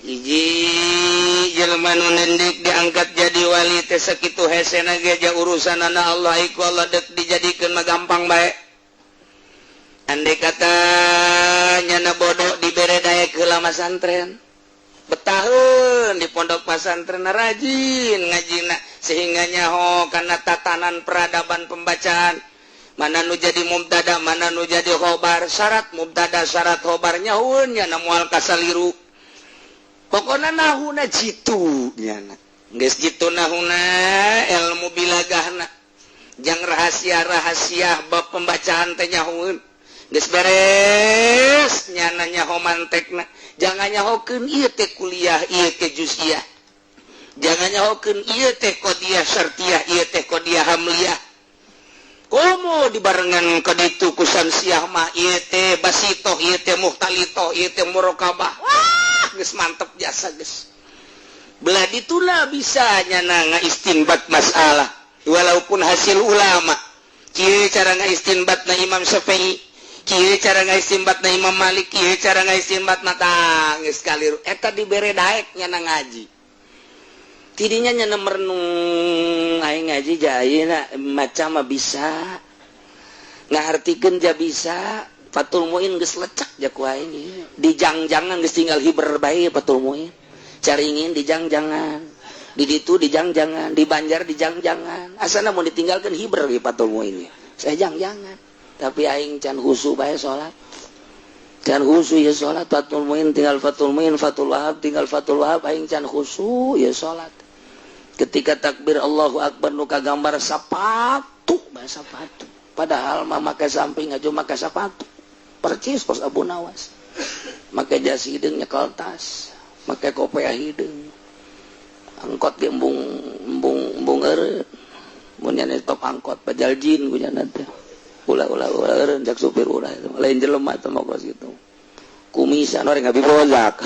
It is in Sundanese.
iji jelema nu nendik diangkat jadi wali teh sakitu hesena ge urusan anak Allah iku Allah dek dijadikeun mah gampang bae. Andai kata nyana bodoh dibere daya heula masantren. Betaheun di pondok pesantren rajin ngajina sehingga nyaho kana tatanan peradaban pembacaan. Mana nu jadi mubtada, mana nu jadi khobar, syarat mubtada syarat khobar nyahoeun nya moal kasaliru. Pokona nahuna jitu nyana. Geus jitu nahuna ilmu bilagahna. Jang rahasia-rahasia bab pembacaan teh nyahoeun. Geus beres nyana nyaho mantekna. Jangan nyahokeun ieu teh kuliah, ieu teh juz'iyah. Jangan nyahokeun ieu teh qadiyah syartiyah, ieu teh qadiyah hamliyah. Komo dibarengan ka ditu ku samsiah mah ieu teh basitoh, ieu teh muhtalitoh, ieu teh muraqabah. Geus mantep jasa geus. Belah dituna bisa nyana ngaistinbat masalah walaupun hasil ulama. Kieu cara ngaistinbatna Imam Syafi'i, kieu cara ngaistinbatna Imam Malik, kieu cara ngaistinbatna tang geus kaliru eta dibere daek nyana ngaji. Tidinya nyana merenung aing ngaji jayeuna maca mah bisa. Ngahartikeun ja bisa. Fatul Muin geus lecek ja ku aing ieu. Dijangjangan geus tinggal hiber bae Fatul Muin. Caringin dijangjangan. Di ditu dijangjangan, di Banjar dijangjangan. Asana mun ditinggalkeun hiber ge Fatul Muin. Saya jangjangan. Tapi aing can husu bae salat. Can husu ya salat Fatul Muin tinggal Fatul Muin, Fatul Wahab tinggal Fatul Wahab aing can husu ya salat. Ketika takbir Allahu Akbar nu kagambar sapatu, bahasa sapatu. Padahal mah make samping aja make sapatu. Percis pos Abu Nawas. Make jas hideung nyekel tas, make kopea hideung. Angkot ge embung eureun. Mun nya top angkot pajal jin ku nya teh. Ulah eureun jak supir ulah. Lain jelema teh mah kitu. Kumisan orang ngabi bozak.